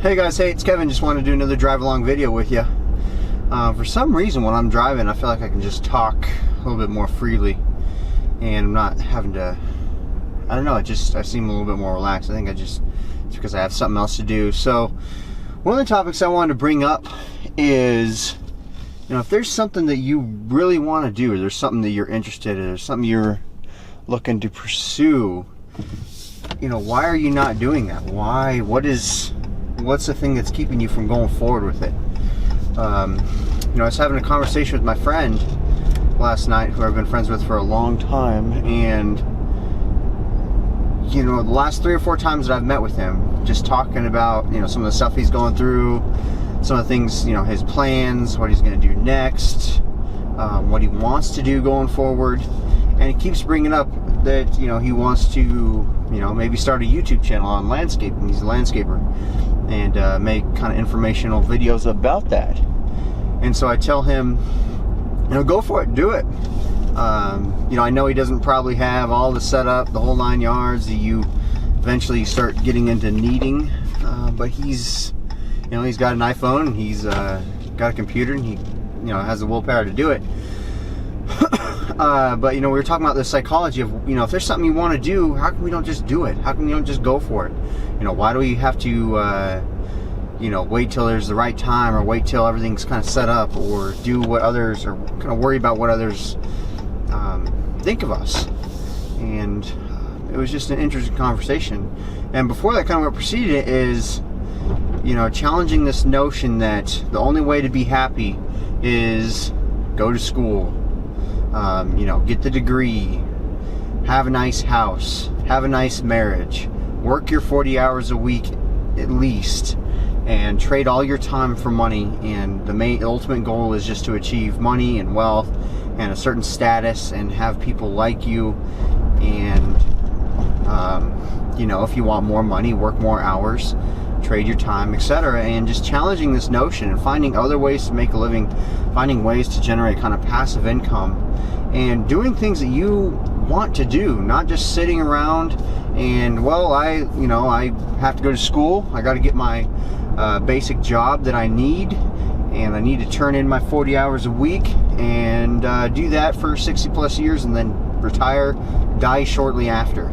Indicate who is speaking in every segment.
Speaker 1: Hey guys, hey, it's Kevin. Just wanted to do another drive along video with you. For some reason when I'm driving, I feel like I can just talk a little bit more freely and I'm not having to, I don't know, I seem a little bit more relaxed. I think it's because I have something else to do. So one of the topics I wanted to bring up is, if there's something that you really want to do, or there's something that you're interested in, or something you're looking to pursue, why are you not doing that? What's the thing that's keeping you from going forward with it? I was having a conversation with my friend last night, who I've been friends with for a long time, and the last 3 or 4 times that I've met with him, just talking about some of the stuff he's going through, some of the things, his plans, what he's going to do next, what he wants to do going forward, and he keeps bringing up that he wants to maybe start a YouTube channel on landscaping. He's a landscaper, and make kind of informational videos about that. And so I tell him, go for it, do it. I know he doesn't probably have all the setup, the whole 9 yards that you eventually start getting into needing, but he's got an iPhone, and he's got a computer, and he has the willpower to do it. But we were talking about the psychology of, if there's something you want to do, how come we don't just do it? How come you don't just go for it? Why do we have to wait till there's the right time, or wait till everything's kind of set up, or do what others, or kind of worry about what others think of us? And it was just an interesting conversation. And before that, kind of what preceded it is, challenging this notion that the only way to be happy is go to school, get the degree, have a nice house, have a nice marriage, work your 40 hours a week at least, and trade all your time for money. And the ultimate goal is just to achieve money and wealth and a certain status, and have people like you. And if you want more money, work more hours, trade your time, etc. And just challenging this notion and finding other ways to make a living, finding ways to generate kind of passive income, and doing things that you want to do, not just sitting around and, I have to go to school, I got to get my basic job that I need, and I need to turn in my 40 hours a week, and do that for 60 plus years, and then retire, die shortly after.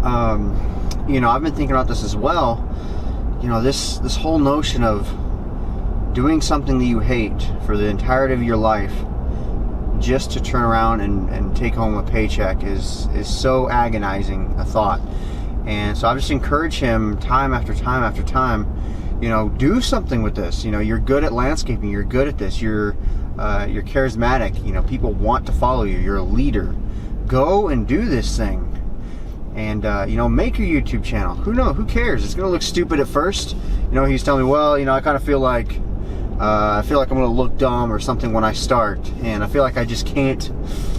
Speaker 1: I've been thinking about this as well. This whole notion of doing something that you hate for the entirety of your life just to turn around and take home a paycheck is so agonizing a thought. And so I just encourage him time after time after time, do something with this. You're good at landscaping, you're good at this, you're charismatic, people want to follow you, you're a leader. Go and do this thing. And make your YouTube channel. Who cares? It's gonna look stupid at first. He's telling me, I kind of feel like I'm gonna look dumb or something when I start, and I feel like I just can't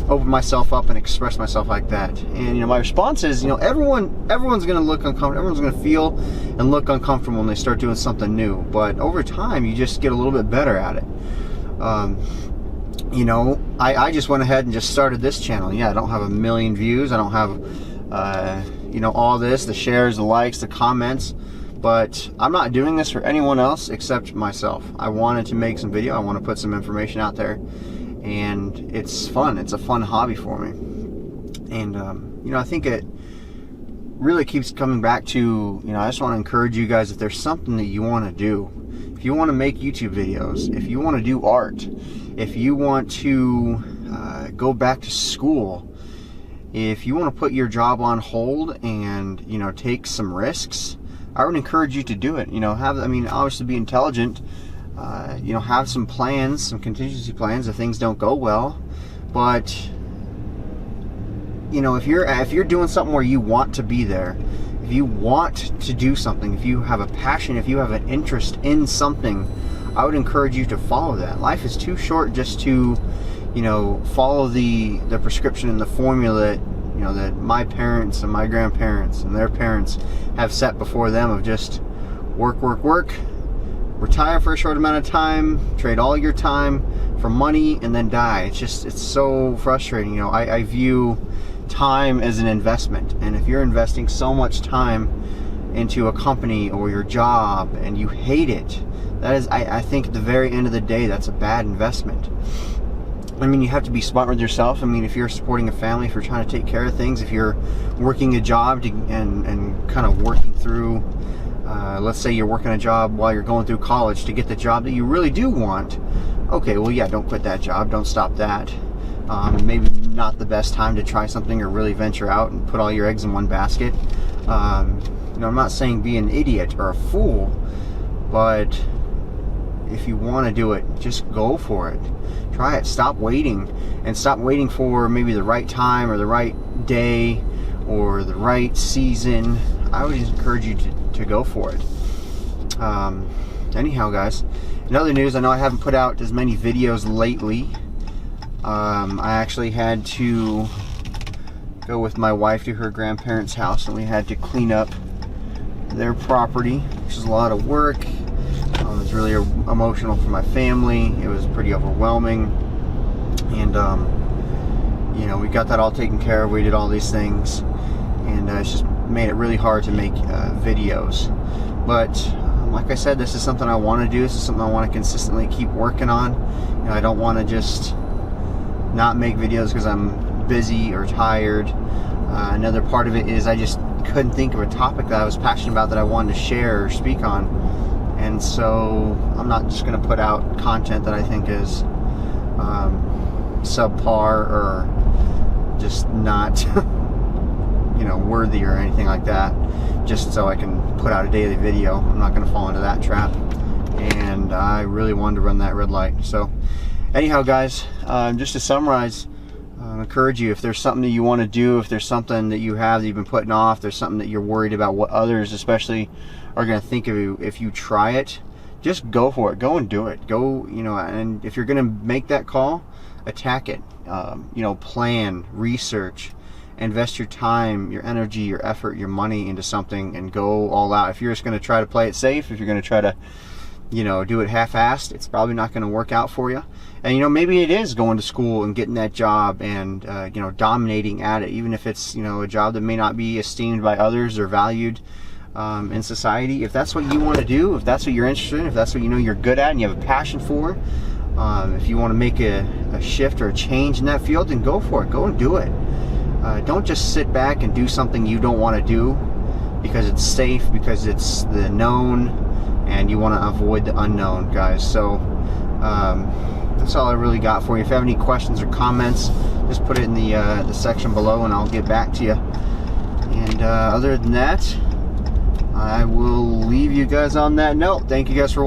Speaker 1: open myself up and express myself like that. And my response is, everyone's gonna look uncomfortable, everyone's gonna feel and look uncomfortable when they start doing something new. But over time, you just get a little bit better at it. I just went ahead and just started this channel. Yeah, I don't have 1 million views. I don't have all this, the shares, the likes, the comments, but I'm not doing this for anyone else except myself. I wanted to make some video. I want to put some information out there, and it's fun. It's a fun hobby for me. And I think it really keeps coming back to, I just want to encourage you guys, if there's something that you want to do, if you want to make YouTube videos, if you want to do art, if you want to go back to school, if you want to put your job on hold and take some risks, I would encourage you to do it. Obviously be intelligent, have some plans, some contingency plans if things don't go well. But if you're doing something where you want to be there, if you want to do something, if you have a passion, if you have an interest in something, I would encourage you to follow that. Life is too short just to follow the prescription and the formula that my parents and my grandparents and their parents have set before them, of just work, retire for a short amount of time, trade all your time for money, and then die. It's so frustrating. I view time as an investment, and if you're investing so much time into a company or your job and you hate it, that is, I think at the very end of the day, that's a bad investment. I mean, you have to be smart with yourself. I mean, if you're supporting a family, if you're trying to take care of things, if you're working a job and kind of working through, let's say you're working a job while you're going through college to get the job that you really do want, okay, well, yeah, don't quit that job. Don't stop that. Maybe not the best time to try something or really venture out and put all your eggs in one basket. You know, I'm not saying be an idiot or a fool, but if you want to do it, just go for it. Try it. Stop waiting, and stop waiting for maybe the right time or the right day or the right season. I would encourage you to go for it. Anyhow, guys, in other news, I know I haven't put out as many videos lately. I actually had to go with my wife to her grandparents' house, and we had to clean up their property, which is a lot of work. It was really emotional for my family. It was pretty overwhelming, and you know, we got that all taken care of. We did all these things, and it's just made it really hard to make videos. But like I said, this is something I want to do. This is something I want to consistently keep working on. You know, I don't want to just not make videos because I'm busy or tired. Another part of it is I just couldn't think of a topic that I was passionate about that I wanted to share or speak on, and so I'm not just going to put out content that I think is subpar or just not you know, worthy or anything like that, just so I can put out a daily video. I'm not going to fall into that trap, and I really wanted to run that red light. So anyhow, guys, just to summarize, encourage you, if there's something that you want to do, if there's something that you have that you've been putting off, there's something that you're worried about what others especially are going to think of you if you try it, just go for it. Go and do it. Go, you know, and if you're going to make that call, attack it. You know, plan, research, invest your time, your energy, your effort, your money into something, and go all out. If you're just going to try to play it safe, if you're going to try to, you know, do it half-assed, it's probably not going to work out for you. And, you know, maybe it is going to school and getting that job and, you know, dominating at it, even if it's, you know, a job that may not be esteemed by others or valued in society. If that's what you want to do, if that's what you're interested in, if that's what you know you're good at and you have a passion for, if you want to make a shift or a change in that field, then go for it. Go and do it. Don't just sit back and do something you don't want to do because it's safe, because it's the known, and you want to avoid the unknown, guys. So that's all I really got for you. If you have any questions or comments, just put it in the section below, and I'll get back to you. And other than that, I will leave you guys on that note. Thank you guys for watching.